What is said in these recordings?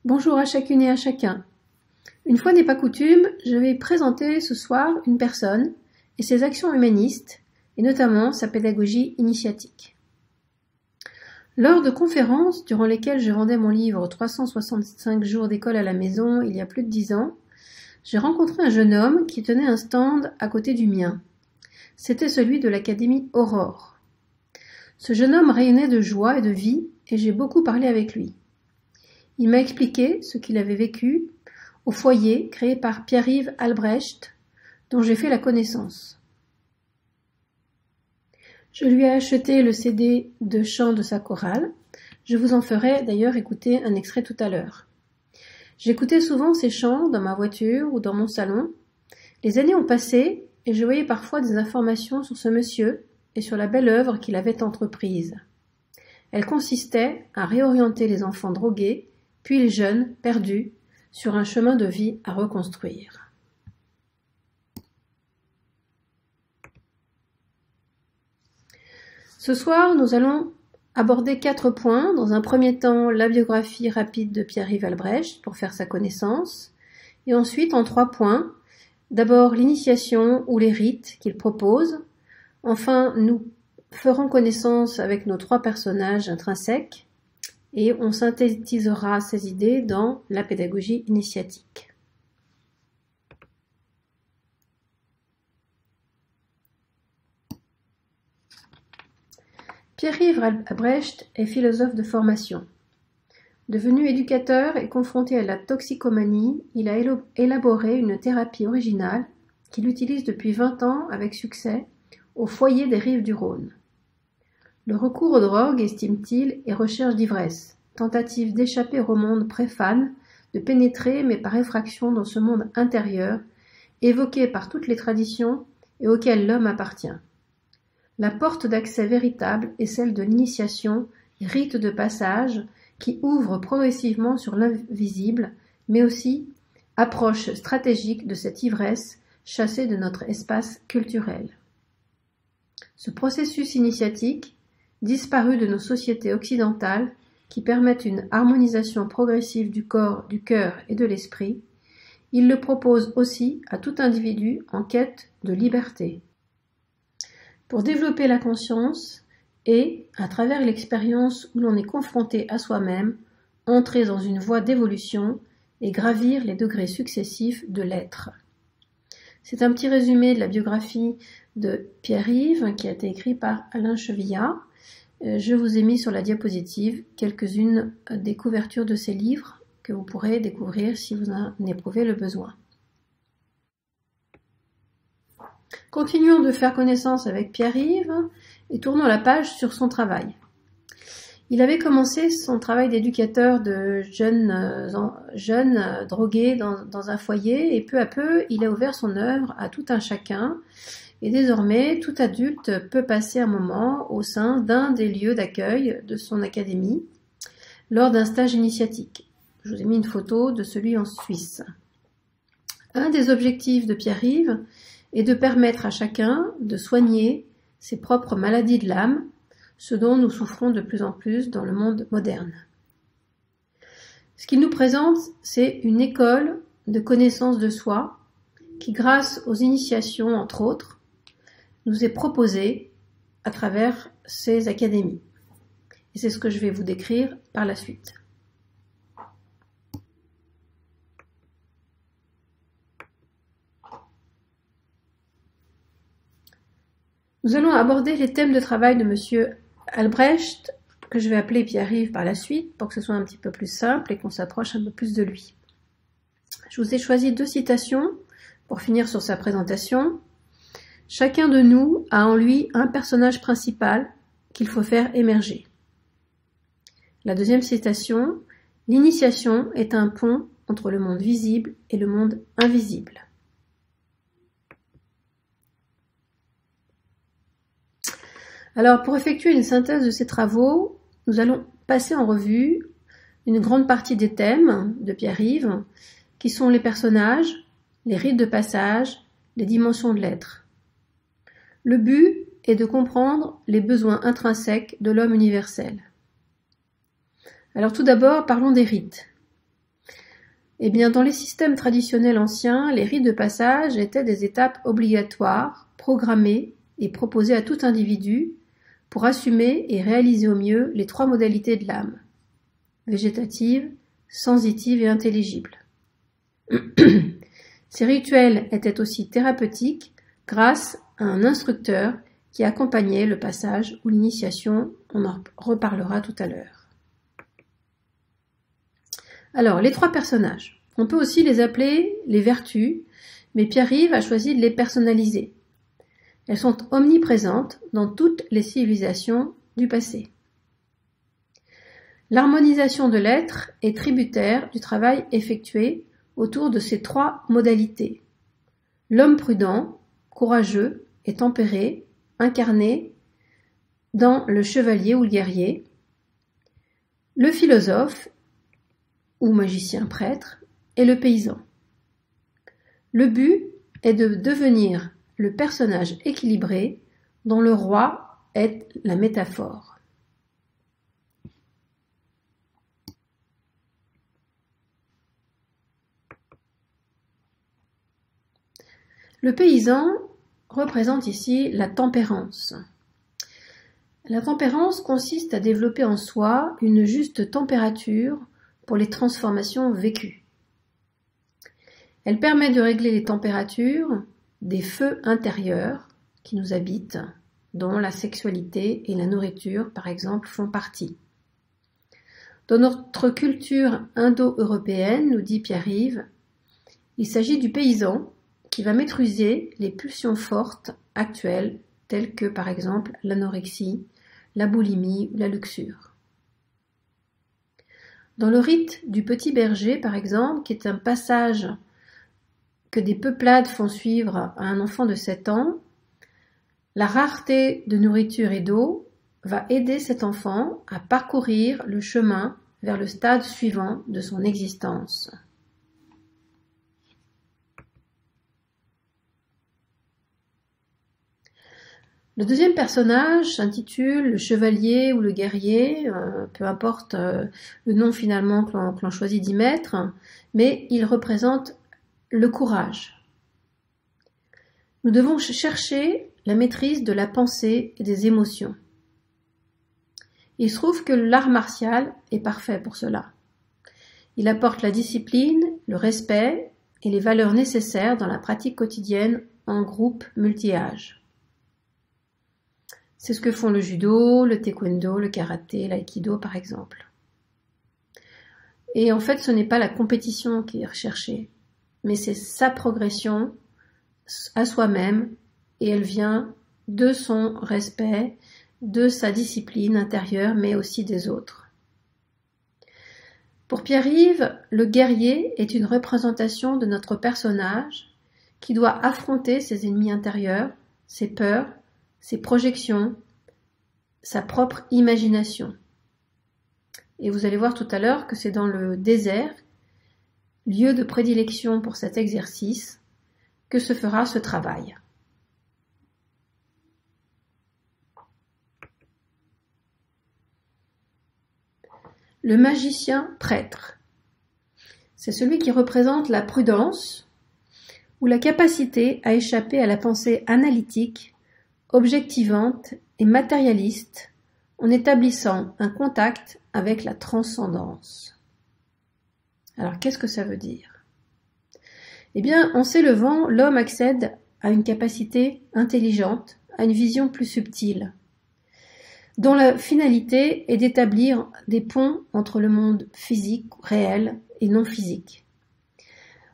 Bonjour à chacune et à chacun. Une fois n'est pas coutume, je vais présenter ce soir une personne et ses actions humanistes, et notamment sa pédagogie initiatique. Lors de conférences durant lesquelles je vendais mon livre 365 jours d'école à la maison il y a plus de 10 ans, j'ai rencontré un jeune homme qui tenait un stand à côté du mien. C'était celui de l'Académie Aurore. Ce jeune homme rayonnait de joie et de vie et j'ai beaucoup parlé avec lui. Il m'a expliqué ce qu'il avait vécu au foyer créé par Pierre-Yves Albrecht, dont j'ai fait la connaissance. Je lui ai acheté le CD de chant de sa chorale. Je vous en ferai d'ailleurs écouter un extrait tout à l'heure. J'écoutais souvent ses chants dans ma voiture ou dans mon salon. Les années ont passé et je voyais parfois des informations sur ce monsieur et sur la belle œuvre qu'il avait entreprise. Elle consistait à réorienter les enfants drogués, puis les jeunes perdus, sur un chemin de vie à reconstruire. Ce soir, nous allons aborder 4 points. Dans un premier temps, la biographie rapide de Pierre-Yves Albrecht pour faire sa connaissance. Et ensuite, en 3 points, d'abord l'initiation ou les rites qu'il propose. Enfin, nous ferons connaissance avec nos 3 personnages intrinsèques et on synthétisera ces idées dans la pédagogie initiatique. Pierre-Yves Albrecht est philosophe de formation. Devenu éducateur et confronté à la toxicomanie, il a élaboré une thérapie originale qu'il utilise depuis 20 ans avec succès au foyer des rives du Rhône. Le recours aux drogues, estime-t-il, est recherche d'ivresse, tentative d'échapper au monde préfane, de pénétrer, mais par effraction, dans ce monde intérieur, évoqué par toutes les traditions et auquel l'homme appartient. La porte d'accès véritable est celle de l'initiation, rite de passage, qui ouvre progressivement sur l'invisible, mais aussi approche stratégique de cette ivresse chassée de notre espace culturel. Ce processus initiatique, disparu de nos sociétés occidentales, qui permettent une harmonisation progressive du corps, du cœur et de l'esprit, il le propose aussi à tout individu en quête de liberté. Pour développer la conscience et, à travers l'expérience où l'on est confronté à soi-même, entrer dans une voie d'évolution et gravir les degrés successifs de l'être. C'est un petit résumé de la biographie de Pierre-Yves qui a été écrit par Alain Chevillat. Je vous ai mis sur la diapositive quelques-unes des couvertures de ces livres que vous pourrez découvrir si vous en éprouvez le besoin. Continuons de faire connaissance avec Pierre-Yves et tournons la page sur son travail. Il avait commencé son travail d'éducateur de jeunes drogués dans un foyer et peu à peu, il a ouvert son œuvre à tout un chacun. Et désormais, tout adulte peut passer un moment au sein d'un des lieux d'accueil de son académie lors d'un stage initiatique. Je vous ai mis une photo de celui en Suisse. Un des objectifs de Pierre-Yves est de permettre à chacun de soigner ses propres maladies de l'âme, ce dont nous souffrons de plus en plus dans le monde moderne. Ce qu'il nous présente, c'est une école de connaissance de soi qui, grâce aux initiations, entre autres, nous est proposé à travers ces académies. Et c'est ce que je vais vous décrire par la suite. Nous allons aborder les thèmes de travail de M. Albrecht, que je vais appeler Pierre-Yves par la suite, pour que ce soit un petit peu plus simple et qu'on s'approche un peu plus de lui. Je vous ai choisi 2 citations pour finir sur sa présentation. Chacun de nous a en lui un personnage principal qu'il faut faire émerger. La deuxième citation, l'initiation est un pont entre le monde visible et le monde invisible. Alors, pour effectuer une synthèse de ces travaux, nous allons passer en revue une grande partie des thèmes de Pierre-Yves, qui sont les personnages, les rites de passage, les dimensions de l'être. Le but est de comprendre les besoins intrinsèques de l'homme universel. Alors tout d'abord, parlons des rites. Eh bien, dans les systèmes traditionnels anciens, les rites de passage étaient des étapes obligatoires, programmées et proposées à tout individu pour assumer et réaliser au mieux les 3 modalités de l'âme: végétative, sensitive et intelligible. Ces rituels étaient aussi thérapeutiques grâce à un instructeur qui accompagnait le passage ou l'initiation. On en reparlera tout à l'heure. Alors, les 3 personnages. On peut aussi les appeler les vertus, mais Pierre-Yves a choisi de les personnaliser. Elles sont omniprésentes dans toutes les civilisations du passé. L'harmonisation de l'être est tributaire du travail effectué autour de ces 3 modalités. L'homme prudent, courageux et tempéré, incarné dans le chevalier ou le guerrier, le philosophe ou magicien prêtre et le paysan. Le but est de devenir le personnage équilibré dont le roi est la métaphore. Le paysan représente ici la tempérance. La tempérance consiste à développer en soi une juste température pour les transformations vécues. Elle permet de régler les températures des feux intérieurs qui nous habitent, dont la sexualité et la nourriture, par exemple, font partie. Dans notre culture indo-européenne, nous dit Pierre-Yves, il s'agit du paysan qui va maîtriser les pulsions fortes actuelles, telles que par exemple l'anorexie, la boulimie ou la luxure. Dans le rite du petit berger, par exemple, qui est un passage que des peuplades font suivre à un enfant de 7 ans, la rareté de nourriture et d'eau va aider cet enfant à parcourir le chemin vers le stade suivant de son existence. Le deuxième personnage s'intitule le chevalier ou le guerrier, peu importe le nom finalement que l'on choisit d'y mettre, mais il représente le courage. Nous devons chercher la maîtrise de la pensée et des émotions. Il se trouve que l'art martial est parfait pour cela. Il apporte la discipline, le respect et les valeurs nécessaires dans la pratique quotidienne en groupe multi-âge. C'est ce que font le judo, le taekwondo, le karaté, l'aïkido par exemple. Et en fait, ce n'est pas la compétition qui est recherchée, mais c'est sa progression à soi-même et elle vient de son respect, de sa discipline intérieure, mais aussi des autres. Pour Pierre-Yves, le guerrier est une représentation de notre personnage qui doit affronter ses ennemis intérieurs, ses peurs, ses projections, sa propre imagination. Et vous allez voir tout à l'heure que c'est dans le désert, lieu de prédilection pour cet exercice, que se fera ce travail. Le magicien prêtre, c'est celui qui représente la prudence ou la capacité à échapper à la pensée analytique, objectivante et matérialiste en établissant un contact avec la transcendance. Alors qu'est-ce que ça veut dire? Eh bien, en s'élevant, l'homme accède à une capacité intelligente, à une vision plus subtile, dont la finalité est d'établir des ponts entre le monde physique, réel et non physique,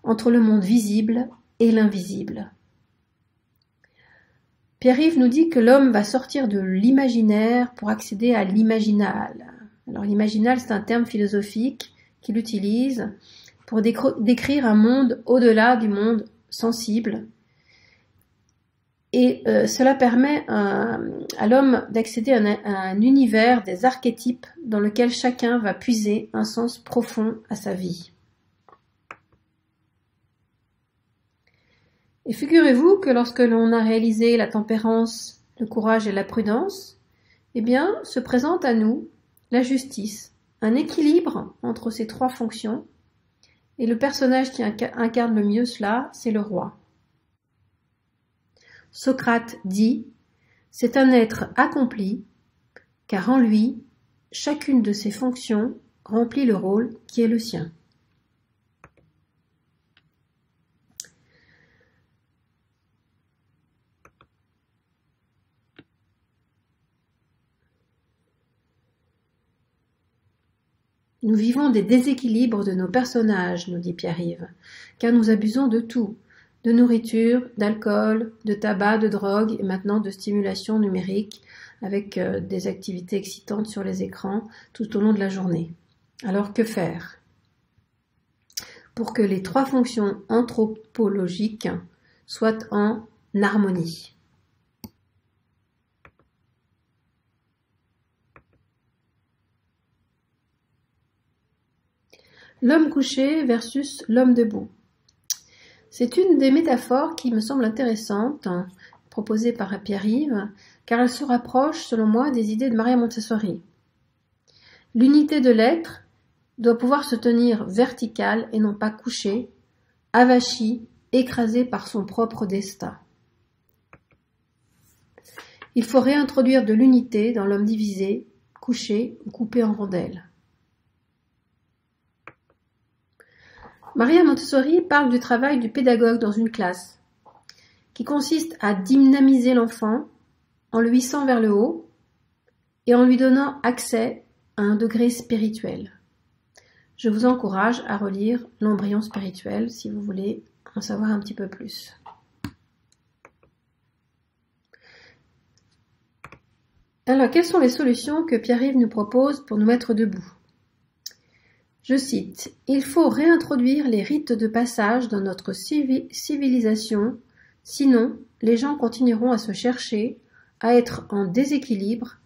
entre le monde visible et l'invisible. Pierre-Yves nous dit que l'homme va sortir de l'imaginaire pour accéder à l'imaginal. Alors l'imaginal, c'est un terme philosophique qu'il utilise pour décrire un monde au-delà du monde sensible. Et cela permet à l'homme d'accéder à un univers des archétypes dans lequel chacun va puiser un sens profond à sa vie. Et figurez-vous que lorsque l'on a réalisé la tempérance, le courage et la prudence, eh bien, se présente à nous la justice, un équilibre entre ces 3 fonctions, Et le personnage qui incarne le mieux cela, c'est le roi. Socrate dit « C'est un être accompli, car en lui, chacune de ses fonctions remplit le rôle qui est le sien. » Nous vivons des déséquilibres de nos personnages, nous dit Pierre-Yves, car nous abusons de tout, de nourriture, d'alcool, de tabac, de drogue et maintenant de stimulation numérique avec des activités excitantes sur les écrans tout au long de la journée. Alors que faire pour que les 3 fonctions anthropologiques soient en harmonie? L'homme couché versus l'homme debout. C'est une des métaphores qui me semble intéressante, proposée par Pierre-Yves, car elle se rapproche, selon moi, des idées de Maria Montessori. L'unité de l'être doit pouvoir se tenir verticale et non pas couchée, avachie, écrasée par son propre destin. Il faut réintroduire de l'unité dans l'homme divisé, couché ou coupé en rondelles. Maria Montessori parle du travail du pédagogue dans une classe, qui consiste à dynamiser l'enfant en le hissant vers le haut et en lui donnant accès à un degré spirituel. Je vous encourage à relire L'embryon spirituel si vous voulez en savoir un petit peu plus. Alors, quelles sont les solutions que Pierre-Yves nous propose pour nous mettre debout ? Je cite, « Il faut réintroduire les rites de passage dans notre civilisation, sinon les gens continueront à se chercher, à être en déséquilibre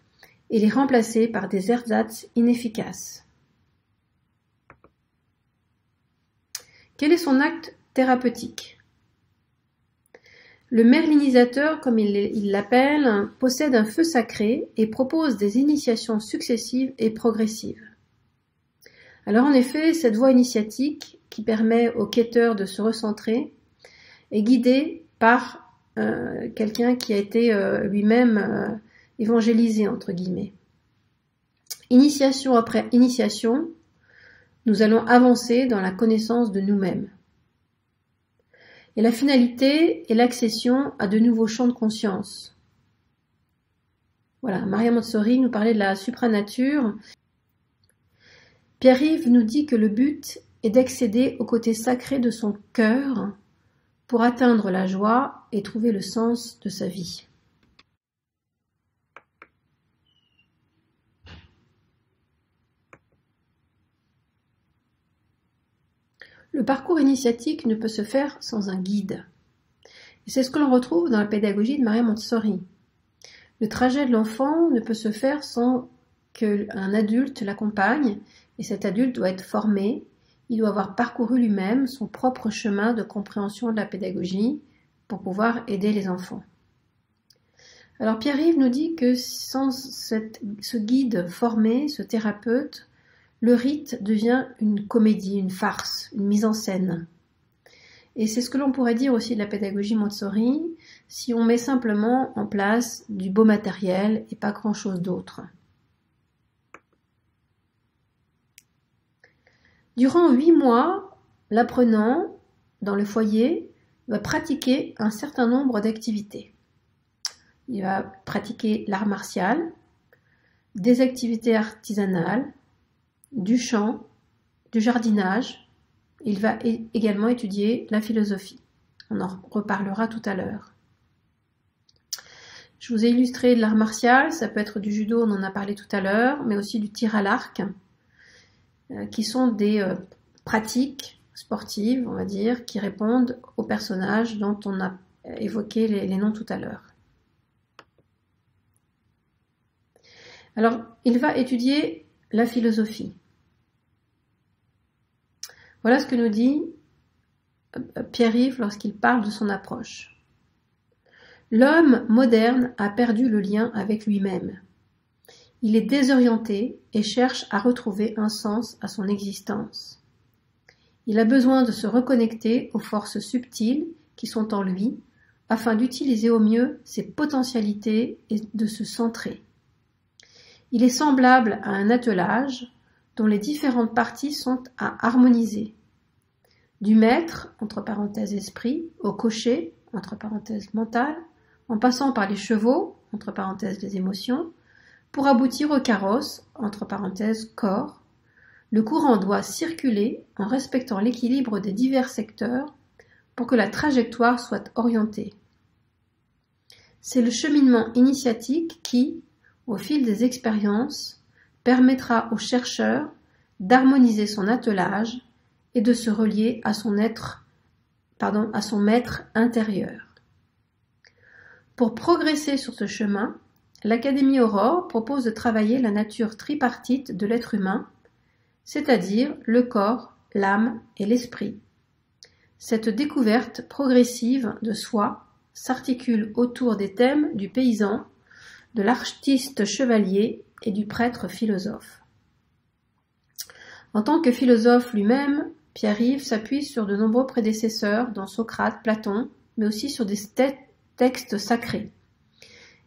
et les remplacer par des ersatz inefficaces. » Quel est son acte thérapeutique ? Le merlinisateur, comme il l'appelle, possède un feu sacré et propose des initiations successives et progressives. Alors en effet, cette voie initiatique qui permet au quêteur de se recentrer est guidée par quelqu'un qui a été lui-même évangélisé, entre guillemets. Initiation après initiation, nous allons avancer dans la connaissance de nous-mêmes. Et la finalité est l'accession à de nouveaux champs de conscience. Voilà, Maria Montessori nous parlait de la supranature. Pierre-Yves nous dit que le but est d'accéder au côté sacré de son cœur pour atteindre la joie et trouver le sens de sa vie. Le parcours initiatique ne peut se faire sans un guide. Et c'est ce que l'on retrouve dans la pédagogie de Maria Montessori. Le trajet de l'enfant ne peut se faire sans qu'un adulte l'accompagne, et cet adulte doit être formé, il doit avoir parcouru lui-même son propre chemin de compréhension de la pédagogie pour pouvoir aider les enfants. Alors Pierre-Yves nous dit que sans ce guide formé, ce thérapeute, le rite devient une comédie, une farce, une mise en scène. Et c'est ce que l'on pourrait dire aussi de la pédagogie Montessori, si on met simplement en place du beau matériel et pas grand-chose d'autre. Durant 8 mois, l'apprenant, dans le foyer, va pratiquer un certain nombre d'activités. Il va pratiquer l'art martial, des activités artisanales, du chant, du jardinage. Il va également étudier la philosophie. On en reparlera tout à l'heure. Je vous ai illustré de l'art martial, ça peut être du judo, on en a parlé tout à l'heure, mais aussi du tir à l'arc, qui sont des pratiques sportives, on va dire, qui répondent aux personnages dont on a évoqué les noms tout à l'heure. Alors, il va étudier la philosophie. Voilà ce que nous dit Pierre-Yves lorsqu'il parle de son approche. L'homme moderne a perdu le lien avec lui-même. Il est désorienté et cherche à retrouver un sens à son existence. Il a besoin de se reconnecter aux forces subtiles qui sont en lui, afin d'utiliser au mieux ses potentialités et de se centrer. Il est semblable à un attelage dont les différentes parties sont à harmoniser. Du maître, entre parenthèses esprit, au cocher, entre parenthèses mental, en passant par les chevaux, entre parenthèses les émotions, pour aboutir au carrosse, entre parenthèses corps, le courant doit circuler en respectant l'équilibre des divers secteurs pour que la trajectoire soit orientée. C'est le cheminement initiatique qui, au fil des expériences, permettra au chercheur d'harmoniser son attelage et de se relier à son maître intérieur. Pour progresser sur ce chemin, l'Académie Aurore propose de travailler la nature tripartite de l'être humain, c'est-à-dire le corps, l'âme et l'esprit. Cette découverte progressive de soi s'articule autour des thèmes du paysan, de l'artiste chevalier et du prêtre philosophe. En tant que philosophe lui-même, Pierre-Yves s'appuie sur de nombreux prédécesseurs, dont Socrate, Platon, mais aussi sur des textes sacrés.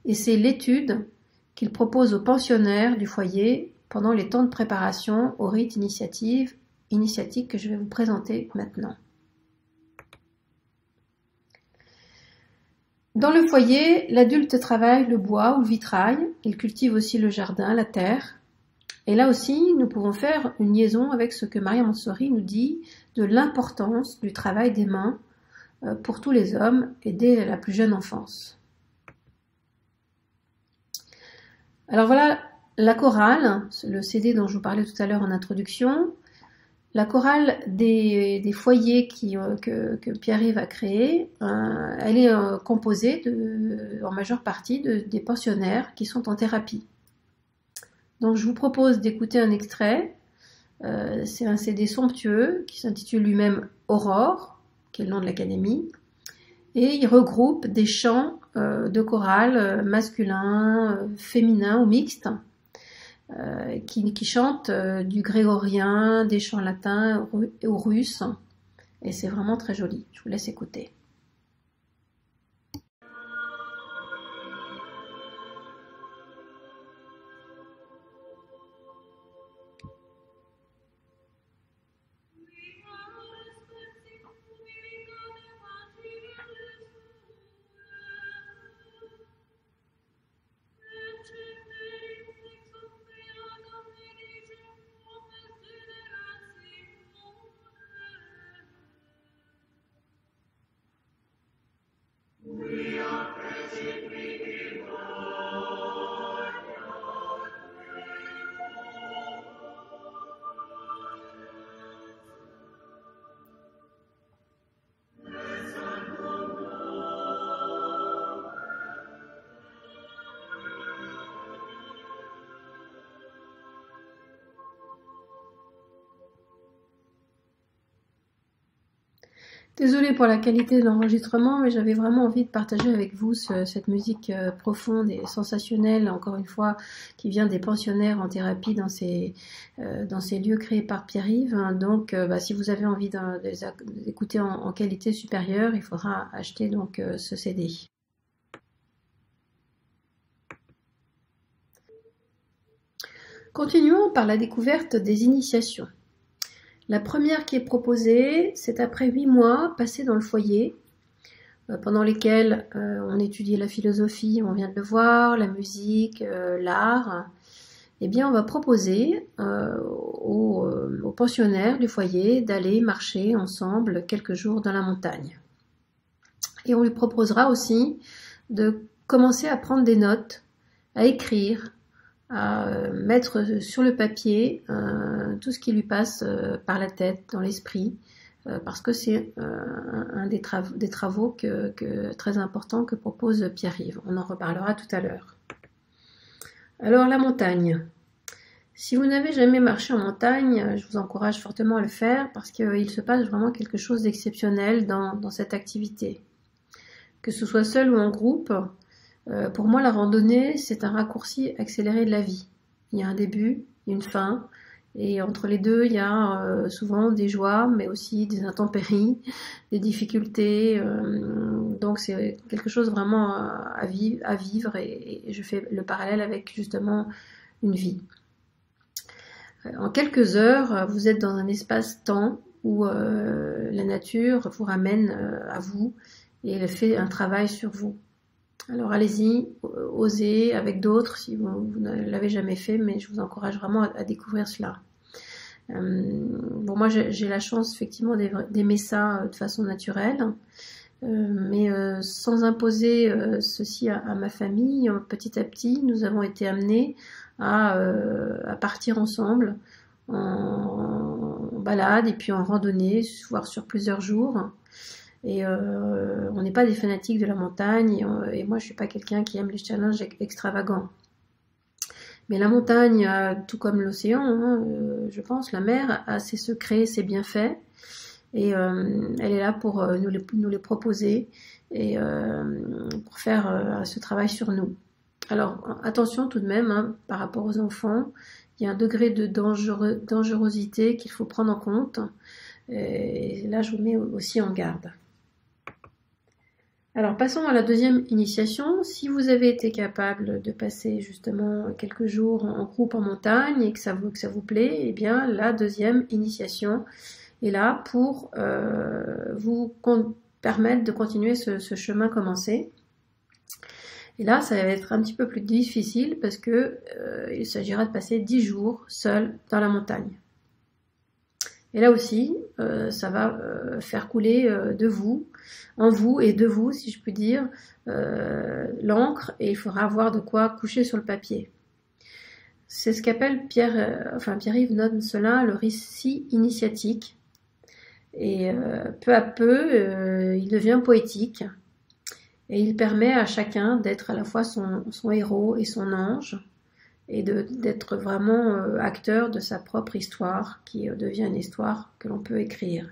Et c'est l'étude qu'il propose aux pensionnaires du foyer pendant les temps de préparation au rite initiatique que je vais vous présenter maintenant. Dans le foyer, l'adulte travaille le bois ou le vitrail, il cultive aussi le jardin, la terre. Et là aussi, nous pouvons faire une liaison avec ce que Maria Montessori nous dit de l'importance du travail des mains pour tous les hommes et dès la plus jeune enfance. Alors voilà la chorale, le CD dont je vous parlais tout à l'heure en introduction. La chorale des foyers que Pierre-Yves a créé, elle est composée en majeure partie des pensionnaires qui sont en thérapie. Donc je vous propose d'écouter un extrait. C'est un CD somptueux qui s'intitule lui-même Aurore, qui est le nom de l'académie, et il regroupe des chants de chorale masculins, féminins ou mixtes, qui chantent du grégorien, des chants latins ou russes, et c'est vraiment très joli. Je vous laisse écouter. Désolée pour la qualité de l'enregistrement, mais j'avais vraiment envie de partager avec vous cette musique profonde et sensationnelle, encore une fois, qui vient des pensionnaires en thérapie dans ces lieux créés par Pierre-Yves. Donc, si vous avez envie d'écouter en qualité supérieure, il faudra acheter donc ce CD. Continuons par la découverte des initiations. La première qui est proposée, c'est après 8 mois passés dans le foyer, pendant lesquels on étudie la philosophie, on vient de le voir, la musique, l'art. Eh bien, on va proposer aux pensionnaires du foyer d'aller marcher ensemble quelques jours dans la montagne. Et on lui proposera aussi de commencer à prendre des notes, à écrire, à mettre sur le papier tout ce qui lui passe par la tête, dans l'esprit, parce que c'est un des travaux très importants que propose Pierre-Yves. On en reparlera tout à l'heure. Alors la montagne. Si vous n'avez jamais marché en montagne, je vous encourage fortement à le faire parce qu'il se passe vraiment quelque chose d'exceptionnel dans cette activité. Que ce soit seul ou en groupe, pour moi, la randonnée, c'est un raccourci accéléré de la vie. Il y a un début, une fin, Et entre les deux, il y a souvent des joies, mais aussi des intempéries, des difficultés. Donc c'est quelque chose vraiment à vivre et je fais le parallèle avec justement une vie. En quelques heures, vous êtes dans un espace-temps où la nature vous ramène à vous et elle fait un travail sur vous. Alors allez-y, osez avec d'autres si vous ne l'avez jamais fait, mais je vous encourage vraiment à découvrir cela. Bon, moi j'ai la chance effectivement d'aimer ça de façon naturelle, mais sans imposer ceci à ma famille, petit à petit nous avons été amenés à partir ensemble en balade et puis en randonnée, voire sur plusieurs jours. Et on n'est pas des fanatiques de la montagne et moi je suis pas quelqu'un qui aime les challenges extravagants. Mais la montagne, tout comme l'océan, hein, je pense, la mer a ses secrets, ses bienfaits et elle est là pour nous les proposer et pour faire ce travail sur nous. Alors attention tout de même, hein, par rapport aux enfants, il y a un degré de dangerosité qu'il faut prendre en compte et là je vous mets aussi en garde. Alors passons à la deuxième initiation. Si vous avez été capable de passer justement quelques jours en groupe en montagne et que ça vous plaît, eh bien la deuxième initiation est là pour vous permettre de continuer ce chemin commencé. Et là, ça va être un petit peu plus difficile parce que il s'agira de passer 10 jours seul dans la montagne. Et là aussi, ça va faire couler en vous et de vous, si je puis dire, l'encre et il faudra avoir de quoi coucher sur le papier. C'est ce qu'appelle Pierre-Yves note cela le récit initiatique. Et peu à peu, il devient poétique. Et il permet à chacun d'être à la fois son héros et son ange, et d'être vraiment acteur de sa propre histoire, qui devient une histoire que l'on peut écrire.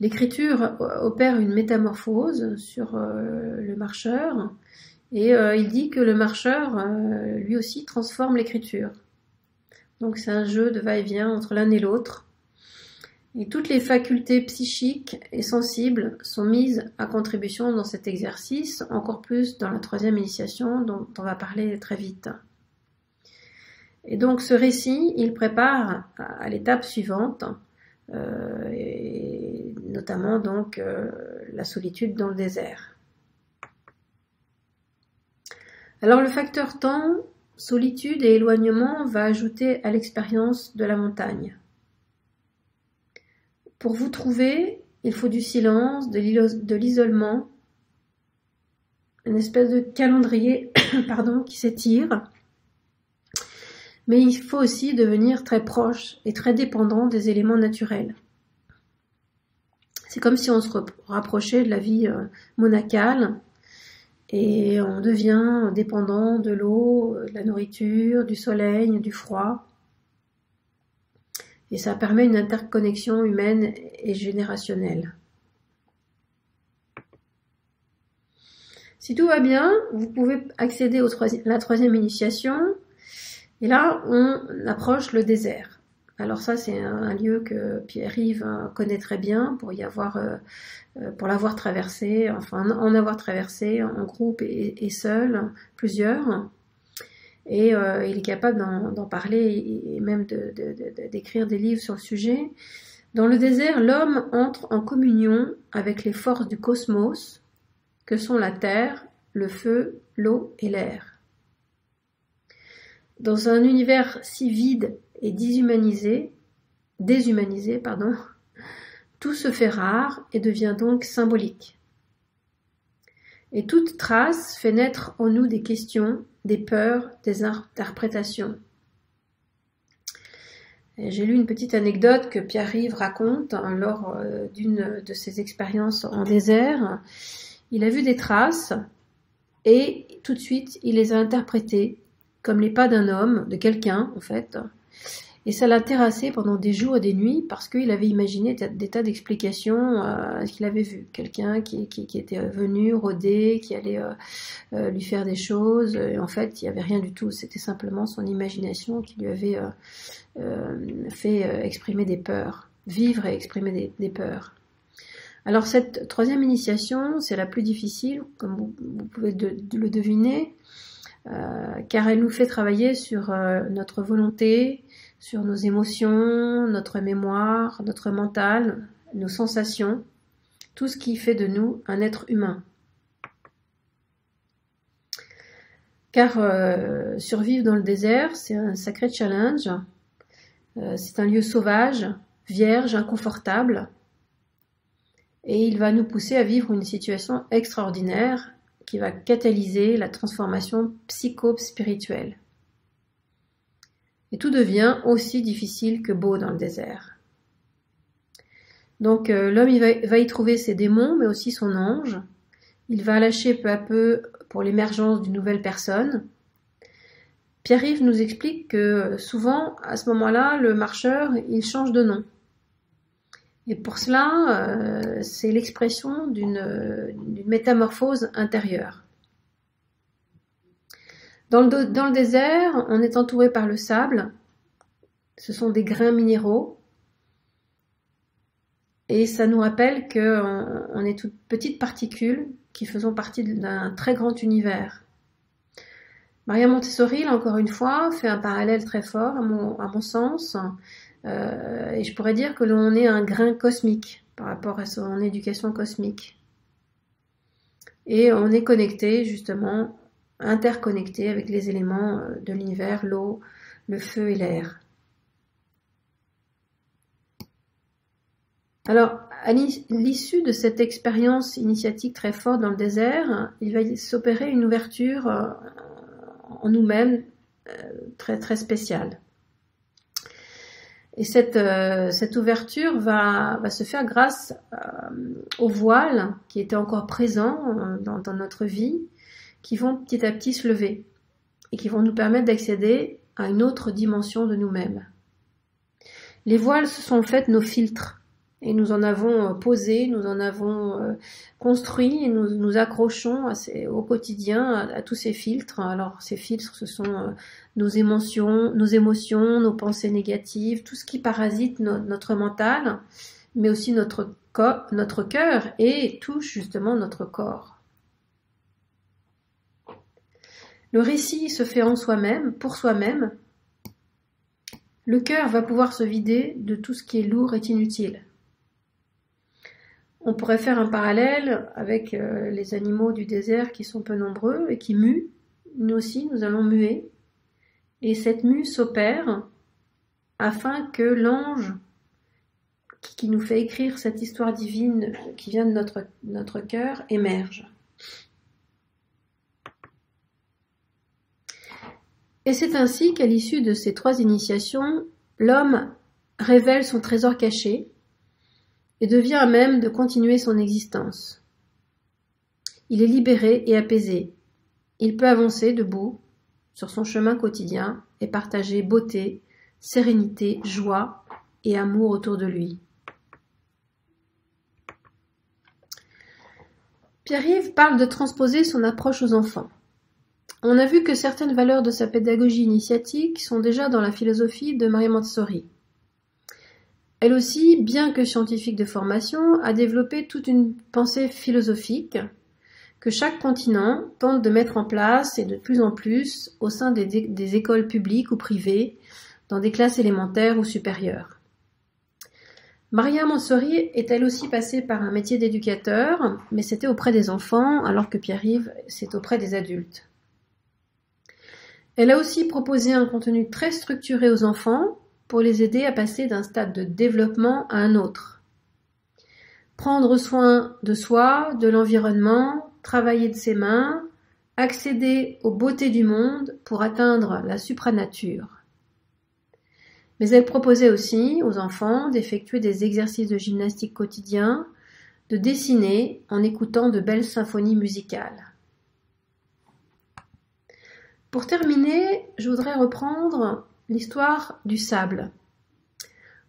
L'écriture opère une métamorphose sur le marcheur, et il dit que le marcheur, lui aussi, transforme l'écriture. Donc c'est un jeu de va-et-vient entre l'un et l'autre. Et toutes les facultés psychiques et sensibles sont mises à contribution dans cet exercice, encore plus dans la troisième initiation dont on va parler très vite. Et donc ce récit, il prépare à l'étape suivante, et notamment donc la solitude dans le désert. Alors le facteur temps, solitude et éloignement va ajouter à l'expérience de la montagne. Pour vous trouver, il faut du silence, de l'isolement, une espèce de calendrier qui s'étire. Mais il faut aussi devenir très proche et très dépendant des éléments naturels. C'est comme si on se rapprochait de la vie monacale et on devient dépendant de l'eau, de la nourriture, du soleil, du froid. Et ça permet une interconnexion humaine et générationnelle. Si tout va bien, vous pouvez accéder à la troisième initiation. Et là, on approche le désert. Alors ça, c'est un lieu que Pierre-Yves connaît très bien pour l'avoir traversé, enfin en avoir traversé en groupe et seul, plusieurs. Et il est capable d'en parler et même d'écrire des livres sur le sujet. Dans le désert, l'homme entre en communion avec les forces du cosmos, que sont la terre, le feu, l'eau et l'air. Dans un univers si vide et déshumanisé, tout se fait rare et devient donc symbolique. Et toute trace fait naître en nous des questions, des peurs, des interprétations. J'ai lu une petite anecdote que Pierre-Yves raconte lors d'une de ses expériences en désert. Il a vu des traces et tout de suite il les a interprétées comme les pas d'un homme, de quelqu'un en fait. Et ça l'a terrassé pendant des jours et des nuits parce qu'il avait imaginé des tas d'explications à ce qu'il avait vu. Quelqu'un qui était venu rôder, qui allait lui faire des choses. Et en fait, il n'y avait rien du tout. C'était simplement son imagination qui lui avait fait exprimer des peurs, vivre et exprimer des peurs. Alors cette troisième initiation, c'est la plus difficile, comme vous pouvez le deviner, car elle nous fait travailler sur notre volonté, sur nos émotions, notre mémoire, notre mental, nos sensations, tout ce qui fait de nous un être humain. Car survivre dans le désert, c'est un sacré challenge. C'est un lieu sauvage, vierge, inconfortable. Et il va nous pousser à vivre une situation extraordinaire qui va catalyser la transformation psycho-spirituelle. Et tout devient aussi difficile que beau dans le désert. Donc l'homme il va y trouver ses démons, mais aussi son ange. Il va lâcher peu à peu pour l'émergence d'une nouvelle personne. Pierre-Yves nous explique que souvent, à ce moment-là, le marcheur, il change de nom. Et pour cela, c'est l'expression d'une métamorphose intérieure. Dans le désert, on est entouré par le sable. Ce sont des grains minéraux. Et ça nous rappelle qu'on est toutes petites particules qui faisont partie d'un très grand univers. Maria Montessori, là, encore une fois, fait un parallèle très fort, à mon sens. Et je pourrais dire que l'on est un grain cosmique par rapport à son éducation cosmique. Et on est connecté, justement, interconnecté avec les éléments de l'univers, l'eau, le feu et l'air. Alors, à l'issue de cette expérience initiatique très forte dans le désert, il va s'opérer une ouverture en nous-mêmes très, très spéciale. Et cette ouverture va se faire grâce aux voiles qui étaient encore présents dans notre vie, qui vont petit à petit se lever et qui vont nous permettre d'accéder à une autre dimension de nous-mêmes. Les voiles, ce sont en fait nos filtres. Et nous en avons posé, nous en avons construit, et nous accrochons au quotidien à tous ces filtres. Alors ces filtres, ce sont nos émotions, nos pensées négatives, tout ce qui parasite notre mental, mais aussi notre cœur et touche justement notre corps. Le récit se fait en soi-même, pour soi-même. Le cœur va pouvoir se vider de tout ce qui est lourd et inutile. On pourrait faire un parallèle avec les animaux du désert qui sont peu nombreux et qui muent. Nous aussi, nous allons muer. Et cette mue s'opère afin que l'ange qui nous fait écrire cette histoire divine qui vient de notre cœur émerge. Et c'est ainsi qu'à l'issue de ces 3 initiations, l'homme révèle son trésor caché et devient à même de continuer son existence. Il est libéré et apaisé. Il peut avancer debout sur son chemin quotidien et partager beauté, sérénité, joie et amour autour de lui. Pierre-Yves parle de transposer son approche aux enfants. On a vu que certaines valeurs de sa pédagogie initiatique sont déjà dans la philosophie de Maria Montessori. Elle aussi, bien que scientifique de formation, a développé toute une pensée philosophique que chaque continent tente de mettre en place et de plus en plus au sein des écoles publiques ou privées, dans des classes élémentaires ou supérieures. Maria Montessori est elle aussi passée par un métier d'éducateur, mais c'était auprès des enfants, alors que Pierre-Yves, c'est auprès des adultes. Elle a aussi proposé un contenu très structuré aux enfants pour les aider à passer d'un stade de développement à un autre. Prendre soin de soi, de l'environnement, travailler de ses mains, accéder aux beautés du monde pour atteindre la supranature. Mais elle proposait aussi aux enfants d'effectuer des exercices de gymnastique quotidiens, de dessiner en écoutant de belles symphonies musicales. Pour terminer, je voudrais reprendre l'histoire du sable.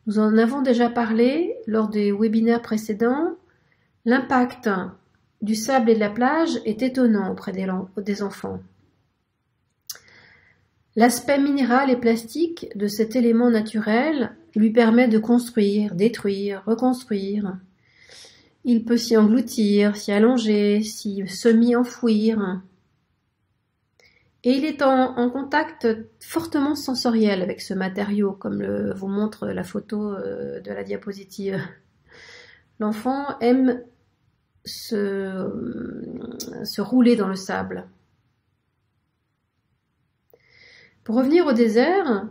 Nous en avons déjà parlé lors des webinaires précédents. L'impact du sable et de la plage est étonnant auprès des enfants. L'aspect minéral et plastique de cet élément naturel lui permet de construire, détruire, reconstruire. Il peut s'y engloutir, s'y allonger, s'y semi-enfouir. Et il est en contact fortement sensoriel avec ce matériau, comme vous montre la photo de la diapositive. L'enfant aime se rouler dans le sable. Pour revenir au désert,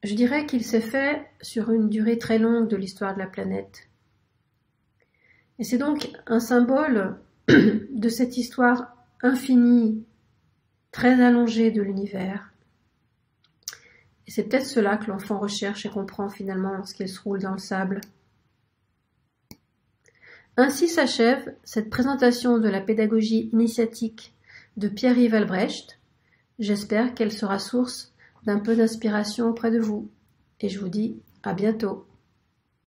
je dirais qu'il s'est fait sur une durée très longue de l'histoire de la planète. Et c'est donc un symbole de cette histoire infinie, très allongée de l'univers. Et c'est peut-être cela que l'enfant recherche et comprend finalement lorsqu'il se roule dans le sable. Ainsi s'achève cette présentation de la pédagogie initiatique de Pierre-Yves Albrecht. J'espère qu'elle sera source d'un peu d'inspiration auprès de vous. Et je vous dis à bientôt.